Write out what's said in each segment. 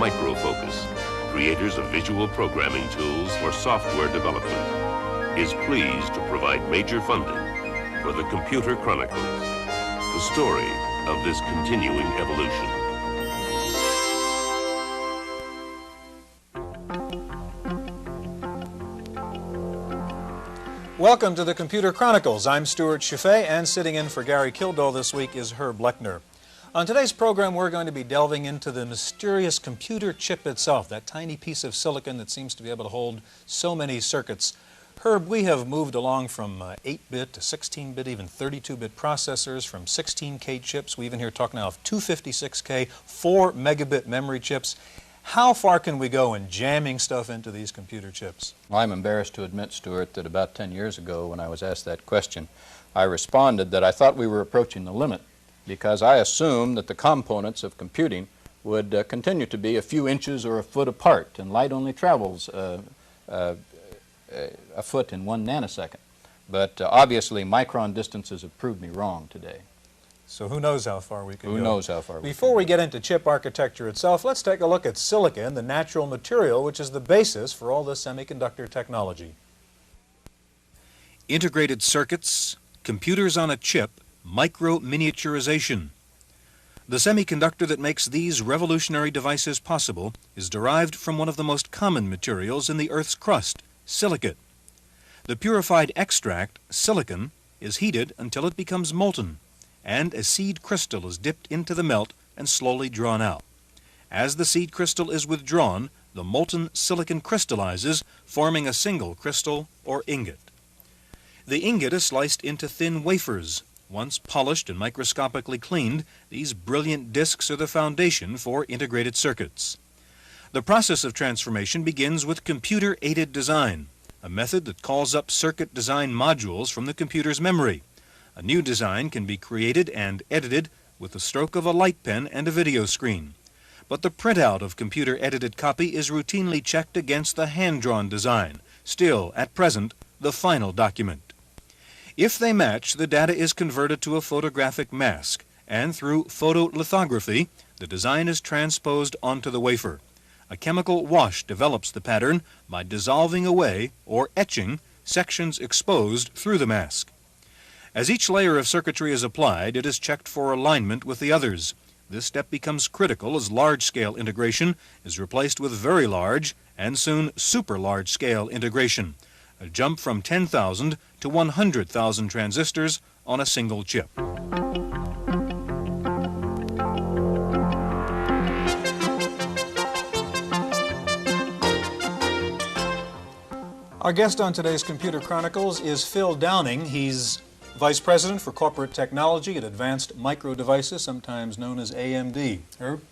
Microfocus, creators of visual programming tools for software development, is pleased to provide major funding for the Computer Chronicles, the story of this continuing evolution. Welcome to the Computer Chronicles. I'm Stewart Cheifet, and sitting in for Gary Kildall this week is Herb Lechner. On today's program, we're going to be delving into the mysterious computer chip itself, that tiny piece of silicon that seems to be able to hold so many circuits. Herb, we have moved along from 8-bit to 16-bit, even 32-bit processors, from 16K chips. We even hear talk now of 256K, 4 megabit memory chips. How far can we go in jamming stuff into these computer chips? Well, I'm embarrassed to admit, Stuart, that about 10 years ago when I was asked that question, I responded that I thought we were approaching the limit because I assumed that the components of computing would continue to be a few inches or a foot apart, and light only travels a foot in 1 nanosecond. But obviously micron distances have proved me wrong today. So who knows how far we can go. Who knows how far we can go. Before we get into chip architecture itself, let's take a look at silicon, the natural material which is the basis for all this semiconductor technology. Integrated circuits, computers on a chip, micro-miniaturization. The semiconductor that makes these revolutionary devices possible is derived from one of the most common materials in the Earth's crust, silicate. The purified extract, silicon, is heated until it becomes molten, and a seed crystal is dipped into the melt and slowly drawn out. As the seed crystal is withdrawn, the molten silicon crystallizes, forming a single crystal or ingot. The ingot is sliced into thin wafers. Once polished and microscopically cleaned, these brilliant discs are the foundation for integrated circuits. The process of transformation begins with computer-aided design, a method that calls up circuit design modules from the computer's memory. A new design can be created and edited with the stroke of a light pen and a video screen. But the printout of computer-edited copy is routinely checked against the hand-drawn design, still, at present, the final document. If they match, the data is converted to a photographic mask, and through photolithography, the design is transposed onto the wafer. A chemical wash develops the pattern by dissolving away, or etching, sections exposed through the mask. As each layer of circuitry is applied, it is checked for alignment with the others. This step becomes critical as large-scale integration is replaced with very large and soon super large-scale integration, a jump from 10,000 to 100,000 transistors on a single chip. Our guest on today's Computer Chronicles is Phil Downing. He's Vice President for Corporate Technology at Advanced Micro Devices, sometimes known as AMD. Herb?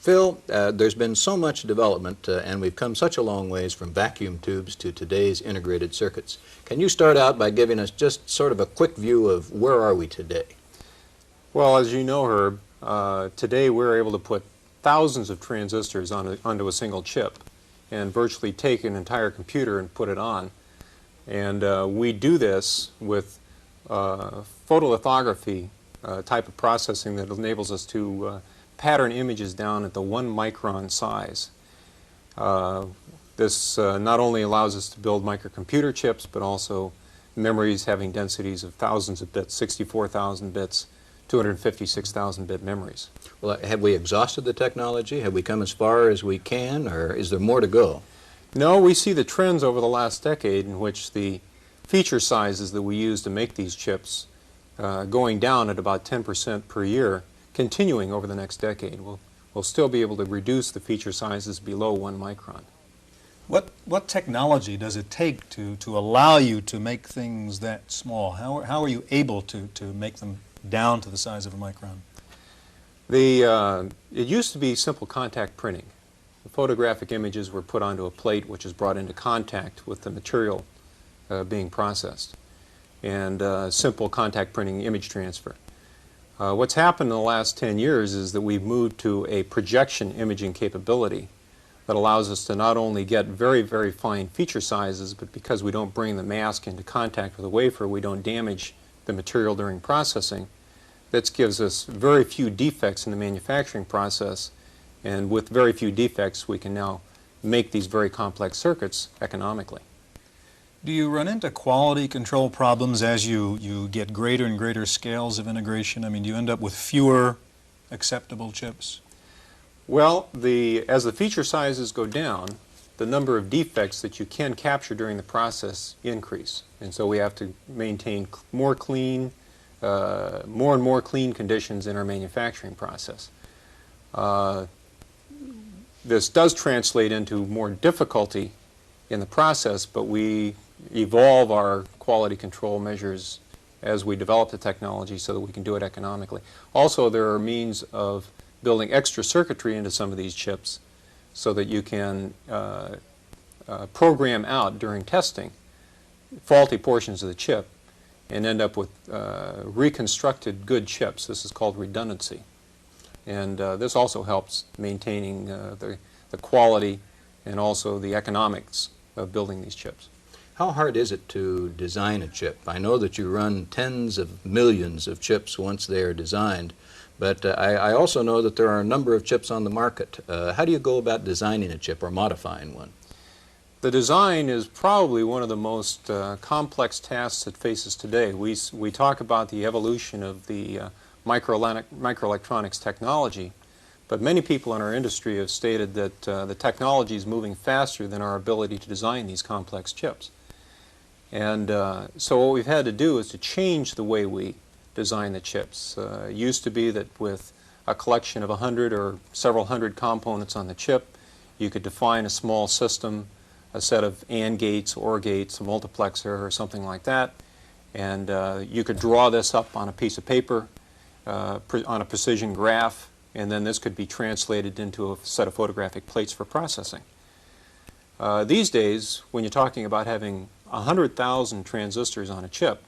Phil, there's been so much development and we've come such a long ways from vacuum tubes to today's integrated circuits. Can you start out by giving us just sort of a quick view of where are we today? Well, as you know, Herb, today we're able to put thousands of transistors onto a single chip and virtually take an entire computer and put it on. And we do this with photolithography type of processing that enables us to pattern images down at the 1 micron size. This not only allows us to build microcomputer chips, but also memories having densities of thousands of bits, 64,000 bits, 256,000 bit memories. Well, have we exhausted the technology? Have we come as far as we can, or is there more to go? No, we see the trends over the last decade in which the feature sizes that we use to make these chips going down at about 10% per year, continuing over the next decade. We'll still be able to reduce the feature sizes below 1 micron. What technology does it take to allow you to make things that small? How are you able to make them down to the size of a micron? It used to be simple contact printing. The photographic images were put onto a plate which is brought into contact with the material being processed, and simple contact printing image transfer. What's happened in the last 10 years is that we've moved to a projection imaging capability that allows us to not only get very, very fine feature sizes, but because we don't bring the mask into contact with the wafer, we don't damage the material during processing. That gives us very few defects in the manufacturing process And with very few defects, we can now make these very complex circuits economically. Do you run into quality control problems as you get greater and greater scales of integration? I mean, do you end up with fewer acceptable chips? Well, as the feature sizes go down, the number of defects that you can capture during the process increase. And so we have to maintain more and more clean conditions in our manufacturing process. This does translate into more difficulty in the process, but we evolve our quality control measures as we develop the technology so that we can do it economically. Also, there are means of building extra circuitry into some of these chips so that you can program out during testing faulty portions of the chip and end up with reconstructed good chips. This is called redundancy. And this also helps maintaining the quality and also the economics of building these chips. How hard is it to design a chip? I know that you run tens of millions of chips once they are designed, but I also know that there are a number of chips on the market. How do you go about designing a chip or modifying one? The design is probably one of the most complex tasks that faces today. We talk about the evolution of the microelectronics technology, but many people in our industry have stated that the technology is moving faster than our ability to design these complex chips. And so what we've had to do is to change the way we design the chips. It used to be that with a collection of 100 or several hundred components on the chip, you could define a small system, a set of AND gates, OR gates, a multiplexer, or something like that, and you could draw this up on a piece of paper, on a precision graph, and then this could be translated into a set of photographic plates for processing. These days, when you're talking about having 100,000 transistors on a chip,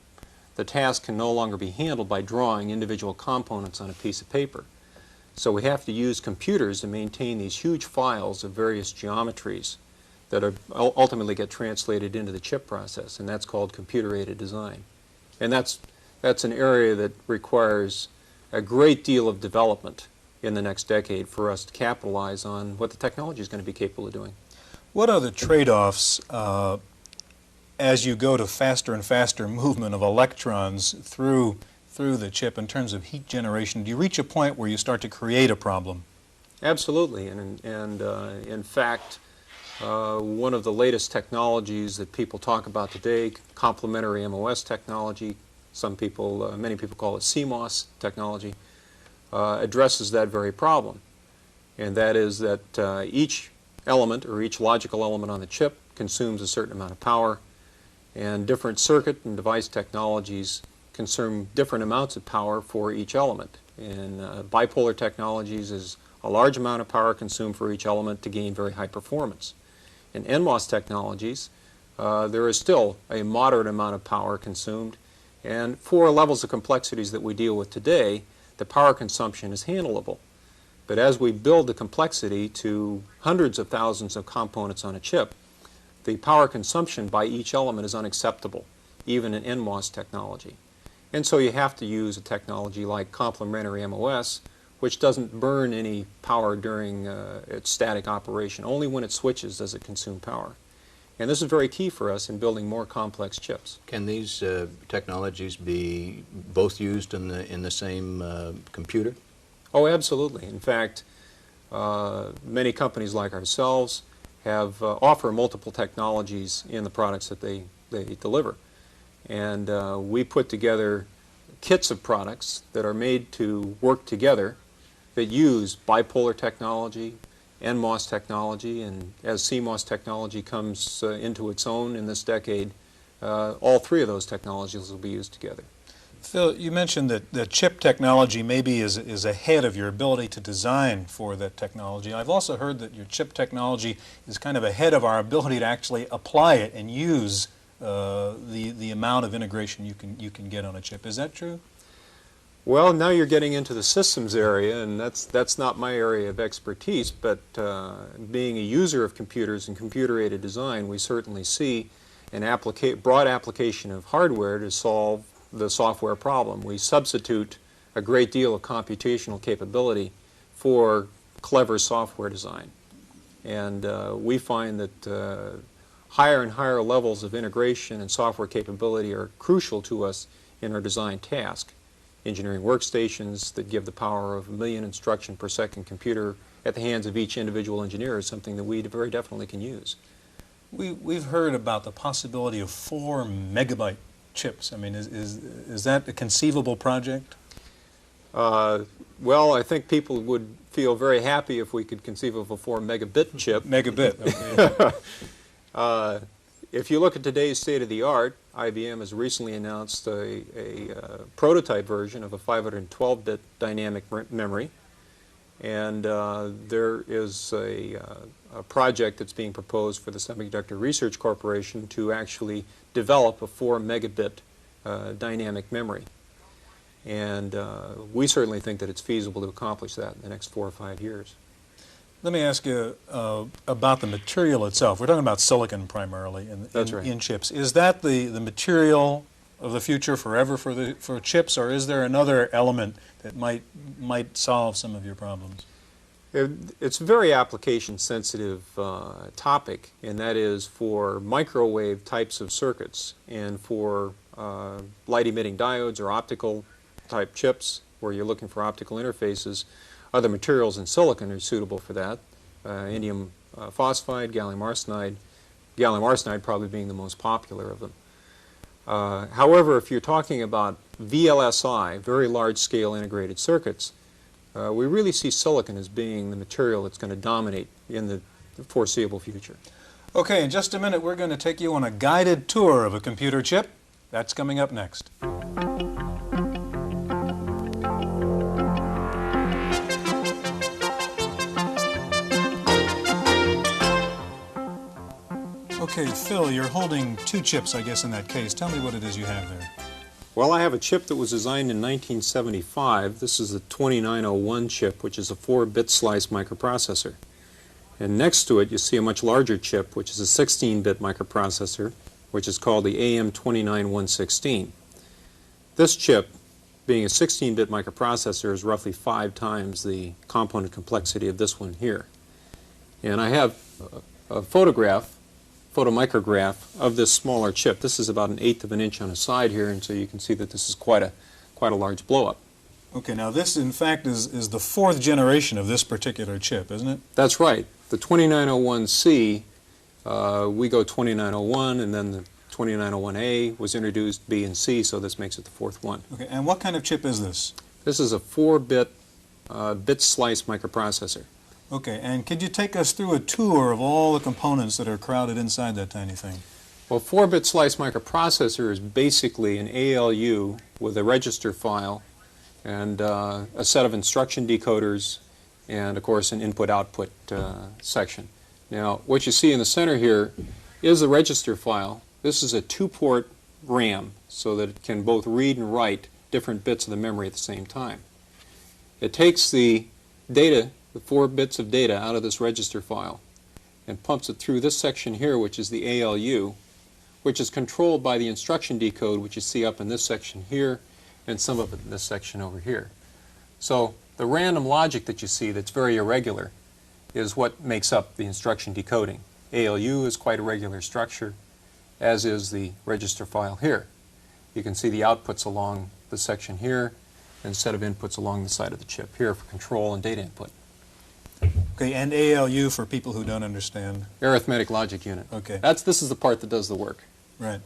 the task can no longer be handled by drawing individual components on a piece of paper. So we have to use computers to maintain these huge files of various geometries that ultimately get translated into the chip process, and that's called computer-aided design. And that's an area that requires a great deal of development in the next decade for us to capitalize on what the technology is going to be capable of doing. What are the trade-offs as you go to faster and faster movement of electrons through the chip in terms of heat generation? Do you reach a point where you start to create a problem? Absolutely, and in fact, one of the latest technologies that people talk about today, complementary MOS technology, many people call it CMOS technology, addresses that very problem. And that is that each element or each logical element on the chip consumes a certain amount of power, and different circuit and device technologies consume different amounts of power for each element. In bipolar technologies is a large amount of power consumed for each element to gain very high performance. In NMOS technologies, there is still a moderate amount of power consumed, and for levels of complexities that we deal with today, the power consumption is handleable. But as we build the complexity to hundreds of thousands of components on a chip, the power consumption by each element is unacceptable, even in NMOS technology. And so you have to use a technology like complementary MOS, which doesn't burn any power during its static operation. Only when it switches does it consume power. And this is very key for us in building more complex chips. Can these technologies be both used in the same computer? Oh, absolutely. In fact, many companies like ourselves offer multiple technologies in the products that they deliver. And we put together kits of products that are made to work together that use bipolar technology, NMOS technology, and as CMOS technology comes into its own in this decade, all three of those technologies will be used together. Phil, you mentioned that the chip technology maybe is ahead of your ability to design for that technology. I've also heard that your chip technology is kind of ahead of our ability to actually apply it and use the amount of integration you can get on a chip. Is that true? Well, now you're getting into the systems area, and that's not my area of expertise, but being a user of computers and computer-aided design, we certainly see an broad application of hardware to solve the software problem. We substitute a great deal of computational capability for clever software design. And we find that higher and higher levels of integration and software capability are crucial to us in our design task. Engineering workstations that give the power of 1 million instruction per second computer at the hands of each individual engineer is something that we very definitely can use. We've heard about the possibility of 4 megabyte chips. I mean, is that a conceivable project? Well, I think people would feel very happy if we could conceive of a 4 megabit chip. Megabit, okay. If you look at today's state of the art, IBM has recently announced a prototype version of a 512-bit dynamic memory. And there is a project that's being proposed for the Semiconductor Research Corporation to actually develop a 4 megabit dynamic memory. And we certainly think that it's feasible to accomplish that in the next 4 or 5 years. Let me ask you about the material itself. We're talking about silicon primarily in chips. Is that the material of the future forever for chips, or is there another element that might solve some of your problems? It's a very application-sensitive topic, and that is for microwave types of circuits and for light-emitting diodes or optical-type chips where you're looking for optical interfaces. Other materials in silicon are suitable for that. Indium phosphide, gallium arsenide probably being the most popular of them. However, if you're talking about VLSI, very large-scale integrated circuits, we really see silicon as being the material that's going to dominate in the foreseeable future. Okay, in just a minute we're going to take you on a guided tour of a computer chip. That's coming up next. Okay, Phil, you're holding 2 chips, I guess, in that case. Tell me what it is you have there. Well, I have a chip that was designed in 1975. This is the 2901 chip, which is a 4-bit slice microprocessor. And next to it, you see a much larger chip, which is a 16-bit microprocessor, which is called the AM29116. This chip, being a 16-bit microprocessor, is roughly 5 times the component complexity of this one here. And I have a photomicrograph of this smaller chip. This is about 1/8 of an inch on a side here, and so you can see that this is quite a large blow-up. Okay, now this in fact is the 4th generation of this particular chip, isn't it? That's right. The 2901C, we go 2901, and then the 2901A was introduced, B and C, so this makes it the 4th one. Okay, and what kind of chip is this? This is a 4-bit bit slice microprocessor. Okay, and could you take us through a tour of all the components that are crowded inside that tiny thing? Well, 4-bit slice microprocessor is basically an ALU with a register file and a set of instruction decoders and, of course, an input-output section. Now, what you see in the center here is the register file. This is a 2-port RAM so that it can both read and write different bits of the memory at the same time. It takes the data, the 4 bits of data out of this register file and pumps it through this section here, which is the ALU, which is controlled by the instruction decode, which you see up in this section here and some of it in this section over here. So the random logic that you see that's very irregular is what makes up the instruction decoding. ALU is quite a regular structure, as is the register file here. You can see the outputs along the section here and a set of inputs along the side of the chip here for control and data input. Okay, and ALU for people who don't understand. Arithmetic logic unit. Okay. This is the part that does the work. Right.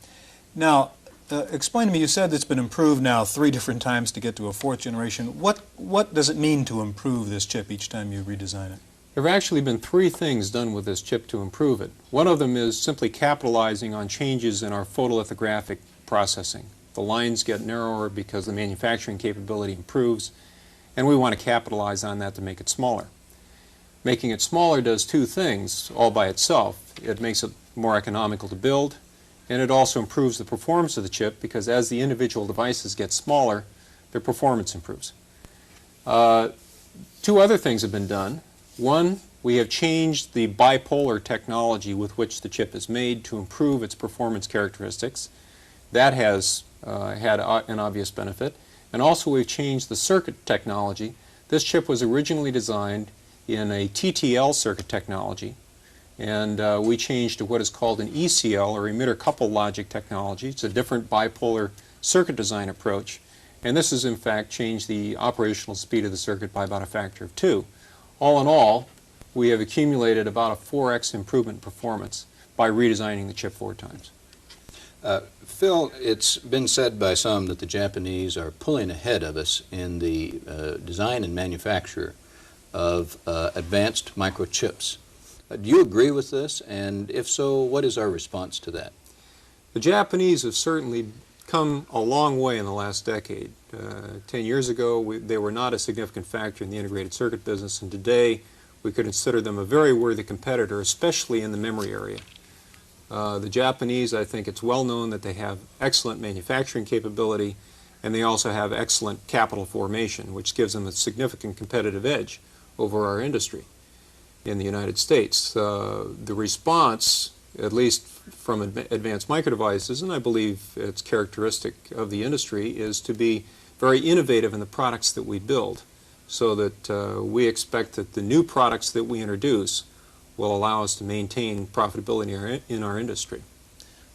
Now, explain to me, you said it's been improved now 3 different times to get to a 4th generation. What does it mean to improve this chip each time you redesign it? There have actually been 3 things done with this chip to improve it. One of them is simply capitalizing on changes in our photolithographic processing. The lines get narrower because the manufacturing capability improves, and we want to capitalize on that to make it smaller. Making it smaller does 2 things all by itself. It makes it more economical to build, and it also improves the performance of the chip because as the individual devices get smaller, their performance improves. 2 other things have been done. One, we have changed the bipolar technology with which the chip is made to improve its performance characteristics. That has had an obvious benefit. And also we've changed the circuit technology. This chip was originally designed in a TTL circuit technology, and we changed to what is called an ECL, or emitter coupled logic technology. It's a different bipolar circuit design approach, and this has in fact changed the operational speed of the circuit by about a factor of 2. All in all, we have accumulated about a 4x improvement in performance by redesigning the chip 4 times. Phil, it's been said by some that the Japanese are pulling ahead of us in the design and manufacture of advanced microchips. Do you agree with this? And if so, what is our response to that? The Japanese have certainly come a long way in the last decade. 10 years ago, they were not a significant factor in the integrated circuit business, and today we could consider them a very worthy competitor, especially in the memory area. The Japanese, I think it's well known that they have excellent manufacturing capability, and they also have excellent capital formation, which gives them a significant competitive edge over our industry in the United States. The response, at least from Advanced Micro Devices, and I believe it's characteristic of the industry, is to be very innovative in the products that we build, so that we expect that the new products that we introduce will allow us to maintain profitability in our industry.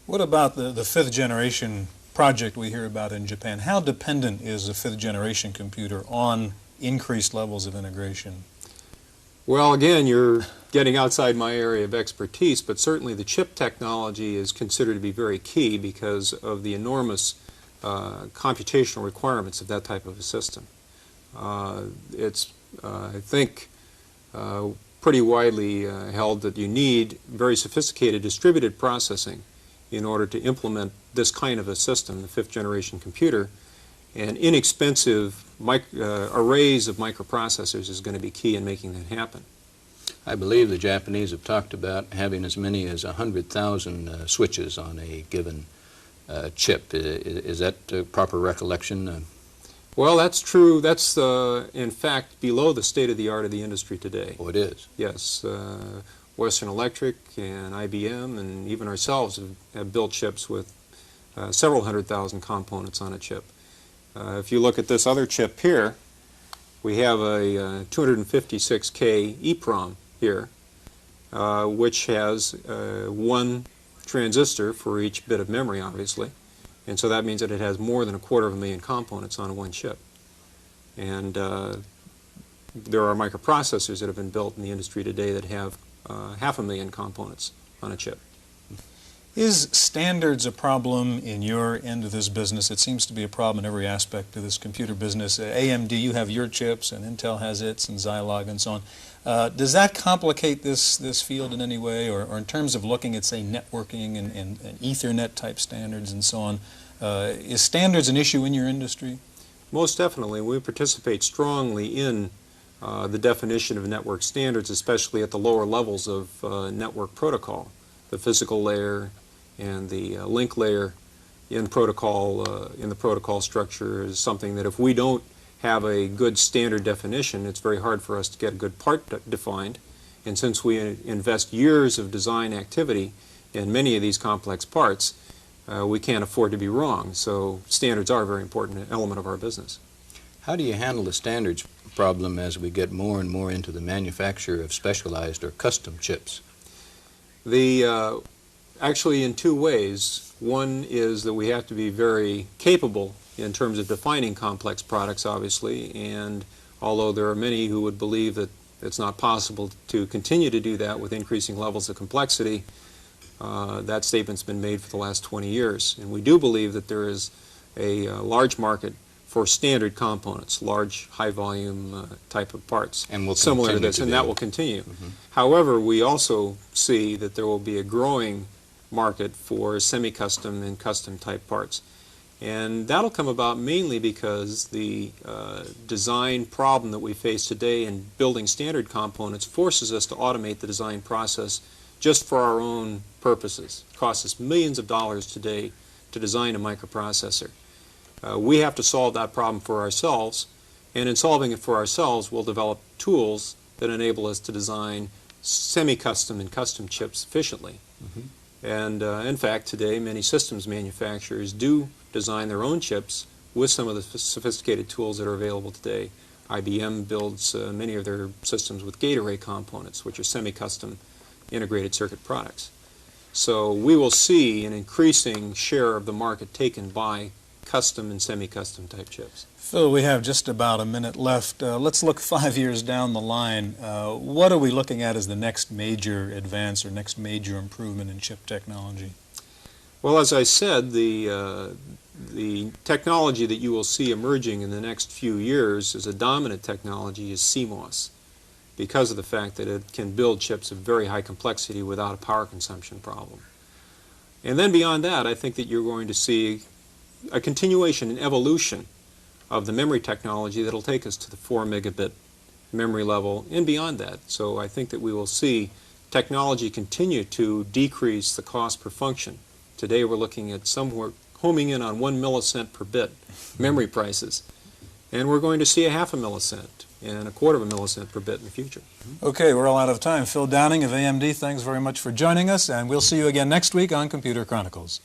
What about the fifth generation project we hear about in Japan? How dependent is a fifth generation computer on increased levels of integration? Well, again, you're getting outside my area of expertise, but certainly the chip technology is considered to be very key because of the enormous computational requirements of that type of a system. It's, I think, pretty widely held that you need very sophisticated distributed processing in order to implement this kind of a system, the fifth generation computer, and inexpensive arrays of microprocessors is going to be key in making that happen. I believe the Japanese have talked about having as many as 100,000 switches on a given chip. Is that a proper recollection? Well, that's true. That's, in fact, below the state of the art of the industry today. Oh, it is? Yes. Western Electric and IBM and even ourselves have built chips with several 100,000 components on a chip. If you look at this other chip here, we have a 256K EEPROM here, which has one transistor for each bit of memory, obviously. And so that means that it has more than 250,000 components on one chip. And there are microprocessors that have been built in the industry today that have 500,000 components on a chip. Is standards a problem in your end of this business? It seems to be a problem in every aspect of this computer business. AMD, you have your chips, and Intel has its, and Zilog, and so on. Does that complicate this field in any way, or in terms of looking at, say, networking and Ethernet type standards and so on? Is standards an issue in your industry? Most definitely. We participate strongly in the definition of network standards, especially at the lower levels of network protocol. The physical layer and the link layer in the protocol structure is something that if we don't have a good standard definition, it's very hard for us to get a good part defined. And since we invest years of design activity in many of these complex parts, we can't afford to be wrong. So standards are a very important element of our business. How do you handle the standards problem as we get more and more into the manufacture of specialized or custom chips? Actually, in two ways. One is that we have to be very capable in terms of defining complex products, obviously, and although there are many who would believe that it's not possible to continue to do that with increasing levels of complexity, that statement's been made for the last 20 years. And we do believe that there is a large market for standard components, large, high-volume type of parts, and similar to this, and that will continue. However, we also see that there will be a growing market for semi-custom and custom type parts. And that'll come about mainly because the design problem that we face today in building standard components forces us to automate the design process just for our own purposes. It costs us millions of dollars today to design a microprocessor. We have to solve that problem for ourselves, and in solving it for ourselves, we'll develop tools that enable us to design semi-custom and custom chips efficiently. And in fact, today, many systems manufacturers do design their own chips with some of the sophisticated tools that are available today. IBM builds many of their systems with gate array components, which are semi-custom integrated circuit products. So we will see an increasing share of the market taken by custom and semi-custom type chips. Phil, we have just about a minute left. Let's look 5 years down the line. What are we looking at as the next major advance or next major improvement in chip technology? Well, as I said, the technology that you will see emerging in the next few years as a dominant technology is CMOS, because of the fact that it can build chips of very high complexity without a power consumption problem. And then beyond that, I think that you're going to see a continuation and evolution of the memory technology that will take us to the 4 megabit memory level and beyond that. So I think that we will see technology continue to decrease the cost per function. Today we're looking at somewhere homing in on 1 millicent per bit memory prices. And we're going to see a half a millicent and a quarter of a millicent per bit in the future. Okay, we're all out of time. Phil Downing of AMD, thanks very much for joining us, and we'll see you again next week on Computer Chronicles.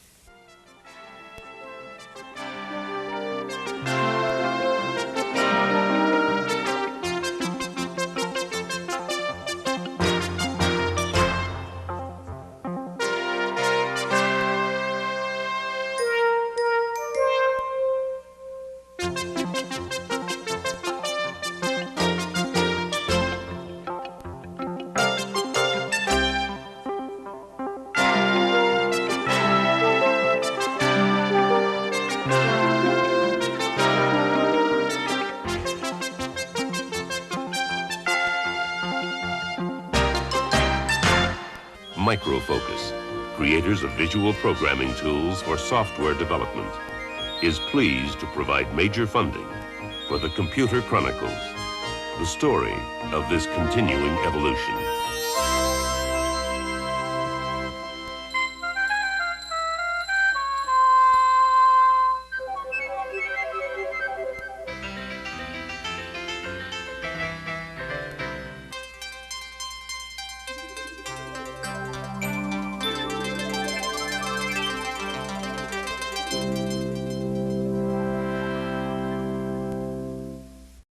Microfocus, creators of visual programming tools for software development, is pleased to provide major funding for the Computer Chronicles, the story of this continuing evolution.